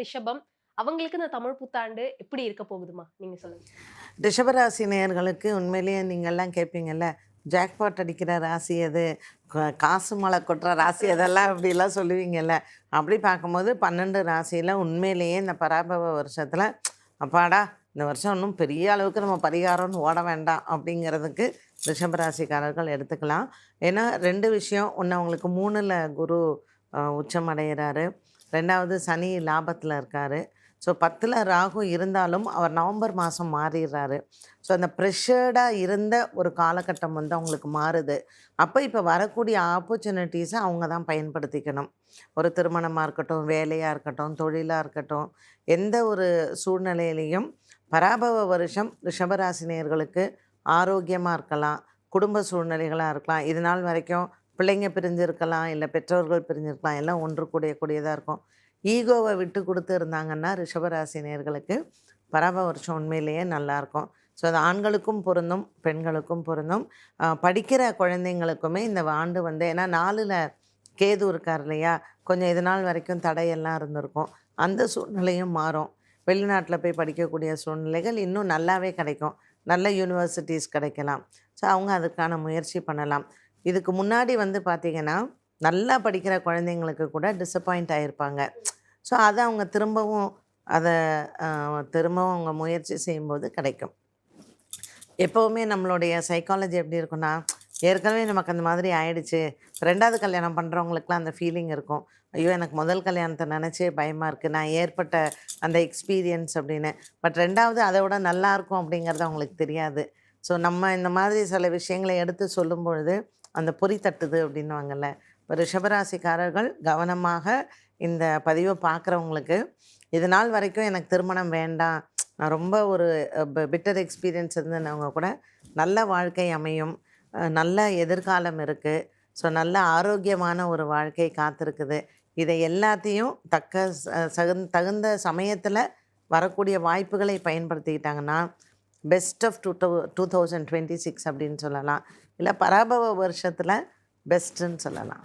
ரிஷபம். அவங்களுக்கு இந்த தமிழ் புத்தாண்டு எப்படி இருக்க போகுதுமா? நீங்க சொல்லுங்க. ரிஷபராசி நேயர்களுக்கு உண்மையிலேயே நீங்கள்லாம் கேட்பீங்கல்ல, ஜாக்பாட் அடிக்கிற ராசி எது? காசு மழை கொட்டுற ராசி எதெல்லாம் அப்படிலாம் சொல்லுவீங்கல்ல. அப்படி பார்க்கும்போது 12 ராசியில உண்மையிலேயே இந்த பராபவ வருஷத்தில, அப்பாடா! இந்த வருஷம் இன்னும் பெரிய அளவுக்கு நம்ம பரிகாரம்னு ஓட வேண்டாம் அப்படிங்கிறதுக்கு ரிஷபராசிக்காரர்கள் எடுத்துக்கலாம். ஏன்னா 2 விஷயம். ஒண்ணு அவங்களுக்கு 3ல குரு உச்சம் அடையிறாரு. 2வது சனி லாபத்தில இருக்காரு. ஸோ 10ல் ராகு இருந்தாலும் அவர் நவம்பர் மாதம் மாறிடுறாரு. ஸோ அந்த ப்ரெஷர்டாக இருந்த ஒரு காலகட்டம் வந்து அவங்களுக்கு மாறுது. அப்போ இப்போ வரக்கூடிய ஆப்பர்ச்சுனிட்டிஸை அவங்க தான் பயன்படுத்திக்கணும். ஒரு திருமணமாக இருக்கட்டும், வேலையாக இருக்கட்டும், தொழிலாக இருக்கட்டும், எந்த ஒரு சூழ்நிலையிலையும் பராபவ வருஷம் ரிஷபராசினியர்களுக்கு ஆரோக்கியமாக இருக்கலாம், குடும்ப சூழ்நிலைகளாக இருக்கலாம், இது நாள் வரைக்கும் பிள்ளைங்க பிரிஞ்சிருக்கலாம், இல்லை பெற்றோர்கள் பிரிஞ்சிருக்கலாம், எல்லாம் ஒன்று கூடியதாக இருக்கும். ஈகோவை விட்டு கொடுத்து இருந்தாங்கன்னா ரிஷபராசி நேயர்களுக்கு பராபவ வருஷம் உண்மையிலேயே நல்லாயிருக்கும். ஸோ அது ஆண்களுக்கும் பொருந்தும், பெண்களுக்கும் பொருந்தும். படிக்கிற குழந்தைங்களுக்குமே இந்த ஆண்டு வந்து ஏன்னா 4ல் கேது இருக்கார் இல்லையா, கொஞ்சம் இது நாள் வரைக்கும் தடையெல்லாம் இருந்திருக்கும். அந்த சூழ்நிலையும் மாறும். வெளிநாட்டில் போய் படிக்கக்கூடிய சூழ்நிலைகள் இன்னும் நல்லாவே கிடைக்கும். நல்ல யூனிவர்சிட்டிஸ் கிடைக்கலாம். ஸோ அவங்க அதுக்கான முயற்சி பண்ணலாம். இதுக்கு முன்னாடி வந்து பார்த்திங்கன்னா நல்லா படிக்கிற குழந்தைங்களுக்கு கூட டிசப்பாயிண்ட் ஆகியிருப்பாங்க. ஸோ அதை அவங்க திரும்பவும் அதை திரும்பவும் அவங்க முயற்சி செய்யும்போது கிடைக்கும். எப்போவுமே நம்மளுடைய சைக்காலஜி எப்படி இருக்குன்னா, ஏற்கனவே நமக்கு அந்த மாதிரி ஆயிடுச்சு. 2வது கல்யாணம் பண்ணுறவங்களுக்குலாம் அந்த ஃபீலிங் இருக்கும். ஐயோ! எனக்கு முதல் கல்யாணத்தை நினச்சே பயமாக இருக்குது. நான் ஏற்பட்ட அந்த எக்ஸ்பீரியன்ஸ் அப்படின்னு. பட் 2வது அதை விட நல்லாயிருக்கும் அப்படிங்கிறது அவங்களுக்கு தெரியாது. ஸோ நம்ம இந்த மாதிரி சில விஷயங்களை எடுத்து சொல்லும் பொழுது அந்த பொறி தட்டுது அப்படின்னுவாங்கல்ல. இப்போ ரிஷபராசிக்காரர்கள் கவனமாக இந்த பதிவை பார்க்குறவங்களுக்கு, இது நாள் வரைக்கும் எனக்கு திருமணம் வேண்டாம், நான் ரொம்ப ஒரு பிட்டர் எக்ஸ்பீரியன்ஸ் இருந்தவங்க கூட நல்ல வாழ்க்கை அமையும், நல்ல எதிர்காலம் இருக்குது. ஸோ நல்ல ஆரோக்கியமான ஒரு வாழ்க்கை காத்திருக்குது. இதை எல்லாத்தையும் தகுந்த சமயத்தில் வரக்கூடிய வாய்ப்புகளை பயன்படுத்திக்கிட்டாங்கன்னா பெஸ்ட் ஆஃப் 2026 அப்படின்னு சொல்லலாம். இல்லை பராபவ வருஷத்தில் பெஸ்ட்டுன்னு சொல்லலாம்.